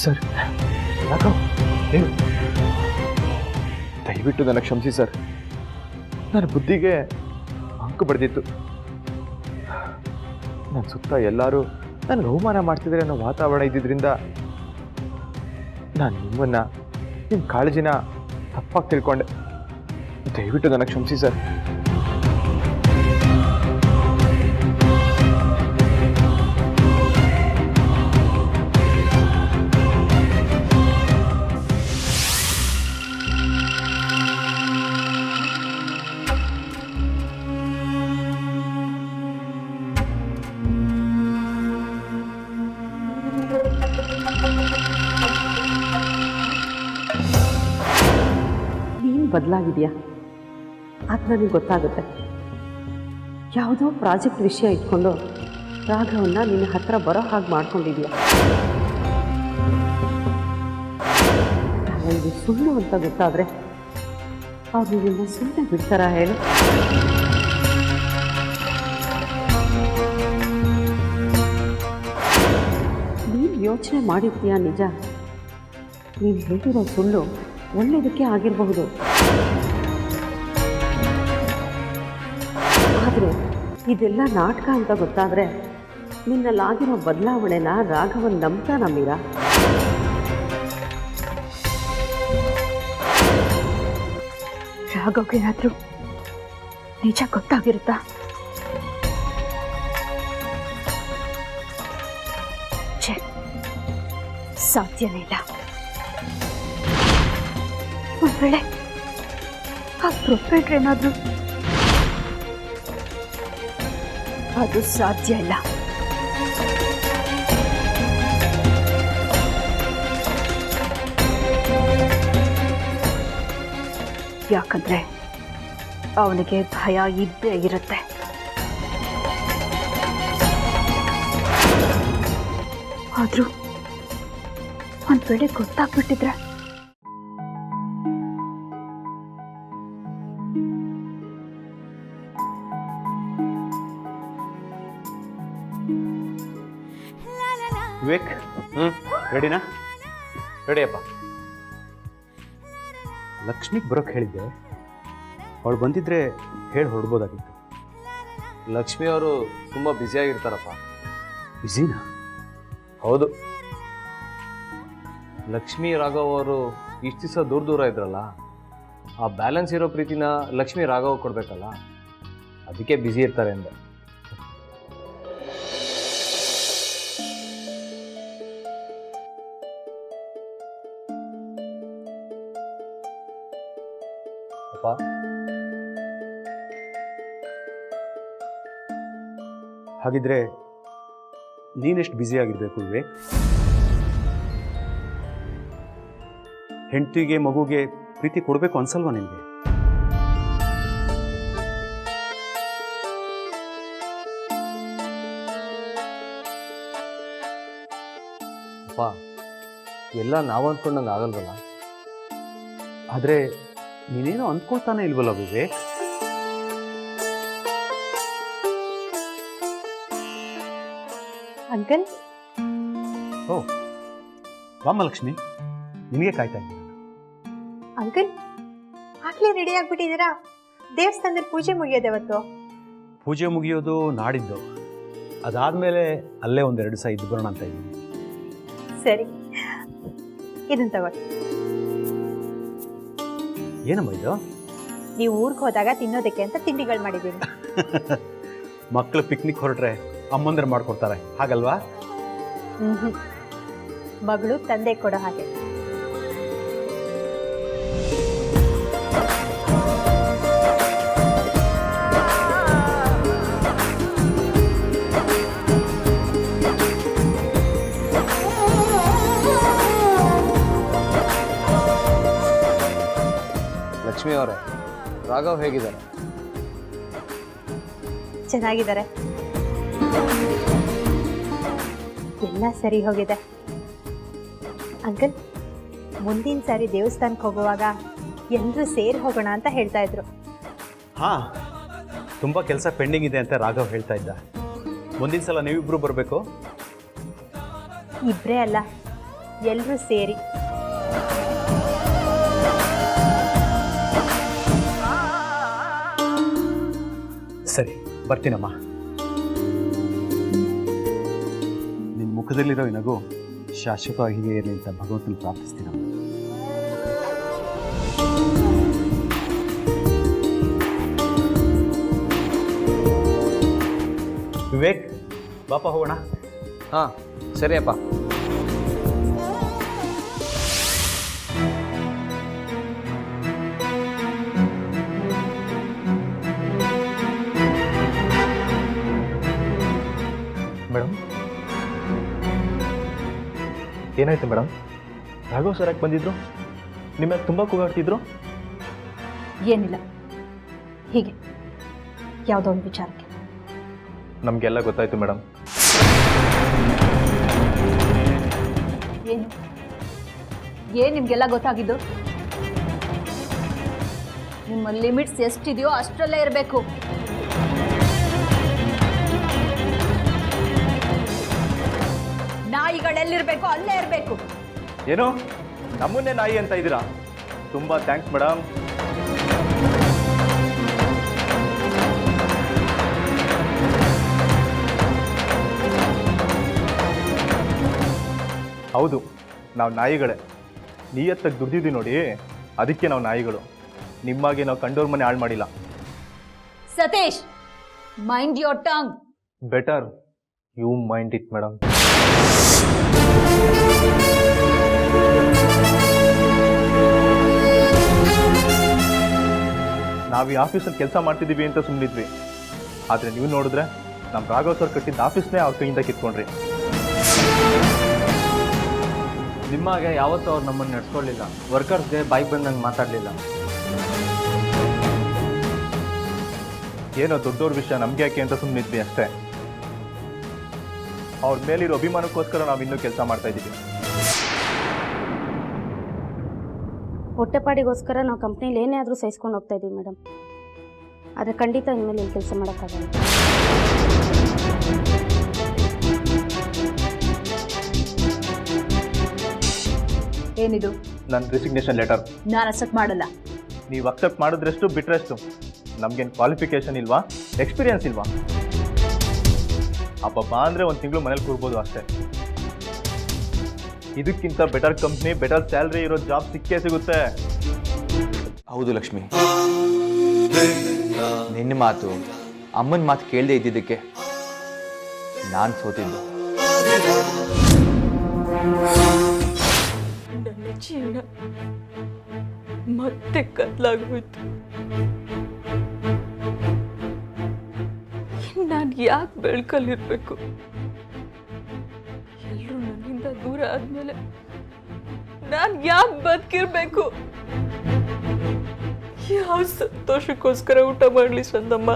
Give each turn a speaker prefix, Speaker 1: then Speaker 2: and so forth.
Speaker 1: Sir Raghav ನೀವು ದಯವಿಟ್ಟು ನನಗೆ ಕ್ಷಮಿಸಿ ಸರ್. ನನ್ನ ಬುದ್ಧಿಗೆ ಅಂಕು ಬಡ್ದಿತ್ತು. ನನ್ನ ಸುತ್ತ ಎಲ್ಲರೂ ನನಗೆ ಅವಮಾನ ಮಾಡ್ತಿದ್ರೆ ಅನ್ನೋ ವಾತಾವರಣ ಇದ್ದಿದ್ದರಿಂದ ನಾನು ನಿಮ್ಮ ಕಾಳಜಿನ ತಪ್ಪಾಗಿ ತಿಳ್ಕೊಂಡೆ. ದಯವಿಟ್ಟು ನನಗೆ ಕ್ಷಮಿಸಿ ಸರ್.
Speaker 2: ಬದಲಾಗಿದೆಯಾ ಅದು ನನಗೆ ಗೊತ್ತಾಗುತ್ತೆ. ಯಾವುದೋ ಪ್ರಾಜೆಕ್ಟ್ ವಿಷಯ ಇಟ್ಕೊಂಡು ರಾಘವನ್ನ ನಿನ್ನ ಹತ್ರ ಬರೋ ಹಾಗೆ ಮಾಡ್ಕೊಂಡಿದೆಯಾ? ನನಗೆ ಸುಳ್ಳು ಅಂತ ಗೊತ್ತಾದರೆ ಅವ್ರು ನಿನ್ನ ಸುಮ್ಮನೆ ಬಿಡ್ತಾರ ಹೇಳು? ನೀನು ಯೋಚನೆ ಮಾಡಿರ್ತೀಯ ನಿಜ. ನೀನು ಹೇಳಿರೋ ಸುಳ್ಳು ಒಳ್ಳೆಯದಕ್ಕೆ ಆಗಿರಬಹುದು. ಆದರೆ ಇದೆಲ್ಲ ನಾಟಕ ಅಂತ ಗೊತ್ತಾದರೆ ನಿನ್ನಲ್ಲಾಗಿರೋ ಬದಲಾವಣೆನ ರಾಘವನ್ ನಂಬ್ತಾನ ಮೀರಾ?
Speaker 3: ರಾಘವ್ಗೇನಾದ್ರೂ ನಿಜ ಗೊತ್ತಾಗಿರುತ್ತಾ? ಛೇ, ಸಾಧ್ಯನೇ ಇಲ್ಲ. ಒಂದ್ ವೇಳೆ ಆ ಪ್ರೊಫೆಟರ್ ಏನಾದ್ರು, ಅದು ಸಾಧ್ಯ ಇಲ್ಲ. ಯಾಕಂದ್ರೆ ಅವನಿಗೆ ಭಯ ಇದ್ದೇ ಇರುತ್ತೆ. ಆದ್ರೂ ಒಂದ್ ವೇಳೆ ಗೊತ್ತಾಗ್ಬಿಟ್ಟಿದ್ರೆ
Speaker 4: ವಿವೇಕ್, ರೆಡಿನಾ? ರೆಡಿಯಪ್ಪ. ಲಕ್ಷ್ಮಿಗೆ ಬರೋಕ್ಕೆ ಹೇಳಿದ್ದೆ, ಅವಳು ಬಂದಿದ್ರೆ ಹೇಳಿ ಹೊರಡ್ಬೋದಾಗಿತ್ತು.
Speaker 5: ಲಕ್ಷ್ಮಿ ಅವರು ತುಂಬ ಬ್ಯುಸಿಯಾಗಿರ್ತಾರಪ್ಪ.
Speaker 4: ಬ್ಯುಸಿನಾ?
Speaker 5: ಹೌದು. ಲಕ್ಷ್ಮಿ ರಾಘವ್ ಅವರು ಇಷ್ಟು ದಿವಸ ದೂರ ಇದ್ರಲ್ಲ, ಆ ಬ್ಯಾಲೆನ್ಸ್ ಇರೋ ಪ್ರೀತಿನ ಲಕ್ಷ್ಮಿ ರಾಘವ್ ಕೊಡಬೇಕಲ್ಲ, ಅದಕ್ಕೆ ಬ್ಯುಸಿ ಇರ್ತಾರೆ ಅಂದೆ. ಅಪ್ಪ,
Speaker 4: ಹಾಗಿದ್ರೆ ನೀನೆಷ್ಟು ಬ್ಯುಸಿಯಾಗಿರಬೇಕು ವಿವೇಕ್? ಹೆಂಡತಿಗೆ ಮಗುಗೆ ಪ್ರೀತಿ ಕೊಡಬೇಕು ಅನ್ಸಲ್ವಾ ನಿನಗೆ?
Speaker 5: ಅಪ್ಪ, ಎಲ್ಲ ನಾವು ಅಂದ್ಕೊಂಡಂಗೆ ಆಗಲ್ವಲ್ಲ.
Speaker 4: ಆದರೆ ನೀನೇನೋ ಅಂದ್ಕೊಳ್ತಾನೆ ಇಲ್ವಲ್ಲ ವಿವೇಕ್?
Speaker 3: ಅಂಕಲ್,
Speaker 4: ಓ ಬಾಮ್ಮ ಲಕ್ಷ್ಮಿ, ನಿನಗೆ ಕಾಯ್ತಾ ಇದ್ದೀನಿ.
Speaker 6: ಅಂಕಲ್ ಆಗ್ಲೇ ರೆಡಿ ಆಗ್ಬಿಟ್ಟಿದ್ದೀರಾ? ದೇವಸ್ಥಾನದಲ್ಲಿ ಪೂಜೆ ಮುಗಿಯೋದವತ್ತು.
Speaker 4: ಪೂಜೆ ಮುಗಿಯೋದು ನಾಡಿದ್ದು, ಅದಾದಮೇಲೆ ಅಲ್ಲೇ ಒಂದೆರಡು ದಿವಸ ಇದ್ದು ಬರೋಣ ಅಂತ ಇದ್ದೀನಿ.
Speaker 6: ಸರಿ, ಇದನ್ನ ತಗೊಳ್ಳಿ.
Speaker 4: ಏನಮ್ಮ ಇದು?
Speaker 6: ನೀವು ಊರಿಗೆ ಹೋದಾಗ ತಿನ್ನೋದಕ್ಕೆ ಅಂತ ತಿಂಡಿಗಳು ಮಾಡಿದ್ದೀನಿ.
Speaker 4: ಮಕ್ಕಳು ಪಿಕ್ನಿಕ್ ಹೊರಟ್ರೆ ಅಮ್ಮಂದ್ರೆ ಮಾಡ್ಕೊಡ್ತಾರೆ, ಹಾಗಲ್ವಾ?
Speaker 6: ಮಗಳು ತಂದೆ ಕೊಡೋ ಹಾಗೆ.
Speaker 5: ಲಕ್ಷ್ಮಿ ಅವರೇ, ರಾಘವ್ ಹೇಗಿದ್ದಾರೆ?
Speaker 6: ಚೆನ್ನಾಗಿದ್ದಾರೆ, ಎಲ್ಲ ಸರಿ ಹೋಗಿದೆ. ಅಂಕಲ್, ಮುಂದಿನ ಸಾರಿ ದೇವಸ್ಥಾನಕ್ಕೆ ಹೋಗುವಾಗ ಎಲ್ಲರೂ ಸೇರಿ ಹೋಗೋಣ ಅಂತ ಹೇಳ್ತಾ ಇದ್ರು.
Speaker 4: ಹಾಂ, ತುಂಬ ಕೆಲಸ ಪೆಂಡಿಂಗ್ ಇದೆ ಅಂತ ರಾಘವ್ ಹೇಳ್ತಾ ಇದ್ದ. ಮುಂದಿನ ಸಲ ನೀವಿಬ್ಬರು ಬರಬೇಕು.
Speaker 6: ಇಬ್ಬರೇ ಅಲ್ಲ, ಎಲ್ಲರೂ ಸೇರಿ.
Speaker 4: ಸರಿ, ಬರ್ತೀನಮ್ಮ. ನಿನ್ನ ಮುಖದಲ್ಲಿರೋ ಈ ನಗು ಶಾಶ್ವತವಾಗಿ ಹೀಗೆ ಇರಲಿ ಅಂತ ಭಗವಂತನ ಪ್ರಾರ್ಥಿಸ್ತೀನಮ್ಮ. ವಿವೇಕ್, ಬಾಪ ಹೋಗೋಣ.
Speaker 5: ಹಾಂ ಸರಿಯಪ್ಪ.
Speaker 1: ಮೇಡಮ್, ಏನಾಯ್ತು ಮೇಡಮ್? ರಾಘವ್ ಸರ್ ಯಾಕೆ ಬಂದಿದ್ರು? ನಿಮ್ಮ ತುಂಬ ಕೂಗಾಡ್ತಿದ್ರು.
Speaker 3: ಏನಿಲ್ಲ, ಹೀಗೆ ಯಾವುದೋ ಒಂದು ವಿಚಾರಕ್ಕೆ.
Speaker 1: ನಮಗೆಲ್ಲ ಗೊತ್ತಾಯ್ತು ಮೇಡಮ್.
Speaker 3: ಏನು ನಿಮಗೆಲ್ಲ ಗೊತ್ತಾಗಿದ್ದು? ನಿಮ್ಮ ಲಿಮಿಟ್ಸ್ ಎಷ್ಟಿದೆಯೋ ಅಷ್ಟರಲ್ಲೇ ಇರಬೇಕು. ನಾಯಿಗಳೆಲ್ಲಿರಬೇಕು ಅಲ್ಲೇ ಇರಬೇಕು.
Speaker 1: ಏನು ನಮ್ಮನ್ನೇ ನಾಯಿ ಅಂತ ಇದ್ದೀರಾ? ತುಂಬ ಥ್ಯಾಂಕ್ಸ್ ಮೇಡಮ್. ಹೌದು, ನಾವು ನಾಯಿಗಳೇ. ನಿಯತ್ತಾಗಿ ದುಡ್ದಿದ್ದೀವಿ ನೋಡಿ, ಅದಕ್ಕೆ ನಾವು ನಾಯಿಗಳು. ನಿಮ್ಮಾಗೆ ನಾವು ಕಂಡೋರ್ ಮನೆ ಹಾಳು ಮಾಡಿಲ್ಲ.
Speaker 3: Satish, mind your tongue.
Speaker 1: Better you mind it madam. ನಾವು ಈ ಆಫೀಸಲ್ಲಿ ಕೆಲಸ ಮಾಡ್ತಿದ್ದೀವಿ ಅಂತ ಸುಮ್ಮನಿದ್ವಿ. ಆದರೆ ನೀವು ನೋಡಿದ್ರೆ ನಮ್ಮ ರಾಘವ್ ಸರ್ ಕಟ್ಟಿದ್ದ ಆಫೀಸ್ನೇ ಅವ್ರ ಕೈಯಿಂದ ಕಿತ್ಕೊಂಡ್ರಿ.
Speaker 5: ನಿಮ್ಮಾಗೆ ಯಾವತ್ತೂ ಅವ್ರು ನಮ್ಮನ್ನು ನಡ್ಸ್ಕೊಳ್ಳಿಲ್ಲ. ವರ್ಕರ್ಸ್ಗೆ ಬಾಯಿಗೆ ಬಂದಂಗೆ ಮಾತಾಡಲಿಲ್ಲ.
Speaker 1: ಏನೋ ದೊಡ್ಡವ್ರ ವಿಷಯ ನಮ್ಗೆ ಯಾಕೆ ಅಂತ ಸುಮ್ಮನಿದ್ವಿ ಅಷ್ಟೇ. ಅವ್ರ ಮೇಲಿರೋ ಅಭಿಮಾನಕ್ಕೋಸ್ಕರ ನಾವು ಇನ್ನೂ ಕೆಲಸ ಮಾಡ್ತಾ ಇದ್ದೀವಿ.
Speaker 7: ಹೊಟ್ಟೆಪಾಡಿಗೋಸ್ಕರ ನಾವು ಕಂಪ್ನಿಲಿ ಏನೇ ಆದರೂ ಸಹಿಸ್ಕೊಂಡು ಹೋಗ್ತಾ ಇದ್ದೀವಿ ಮೇಡಮ್. ಆದರೆ ಖಂಡಿತ ಇನ್ಮೇಲೆ ಇಲ್ಲಿ ಕೆಲಸ ಮಾಡೋಕ್ಕಾಗಲ್ಲ.
Speaker 3: ಏನಿದು?
Speaker 1: ನನ್ನ ರಿಸಿಗ್ನೇಷನ್ ಲೆಟರ್.
Speaker 3: ನಾನು ಅಕ್ಸೆಪ್ಟ್ ಮಾಡಲ್ಲ.
Speaker 1: ನೀವು ಅಕ್ಸೆಪ್ಟ್ ಮಾಡಿದ್ರೆಷ್ಟು ಬಿಟ್ರೆಷ್ಟು. ನಮ್ಗೇನು ಕ್ವಾಲಿಫಿಕೇಶನ್ ಇಲ್ವಾ, ಎಕ್ಸ್ಪೀರಿಯನ್ಸ್ ಇಲ್ವಾ? ಅಪ್ಪಪ್ಪ ಅಂದರೆ ಒಂದು ತಿಂಗಳು ಮನೇಲಿ ಕೂರ್ಬೋದು ಅಷ್ಟೇ. ಇದಕ್ಕಿಂತ ಬೆಟರ್ ಕಂಪ್ನಿ, ಬೆಟರ್ ಸ್ಯಾಲ್ರಿ ಇರೋ ಜಾಬ್ ಸಿಕ್ಕೇ ಸಿಗುತ್ತೆ.
Speaker 8: ಹೌದು ಲಕ್ಷ್ಮಿ, ನಿನ್ನ ಮಾತು, ಅಮ್ಮನ ಮಾತು ಕೇಳದೆ ಇದ್ದಿದ್ದಕ್ಕೆ ನಾನು ಸೋತಿದ್ದು.
Speaker 9: ನನ್ನ ಜೀವನ ಮತ್ತೆ ಕತ್ಲಾಗೋಯ್ತು. ನಾನು ಯಾಕೆ ಬೆಳ್ಕಲ್ಲಿರ್ಬೇಕು? ಎಲ್ಲರೂ ನನ್ನಿಂದ ದೂರ ಆದ್ಮೇಲೆ ನಾನು ಯಾಕೆ ಬದುಕಿರ್ಬೇಕು? ಯಾವ ಸಂತೋಷಕ್ಕೋಸ್ಕರ ಊಟ ಮಾಡಲಿ ಸಂದಮ್ಮ?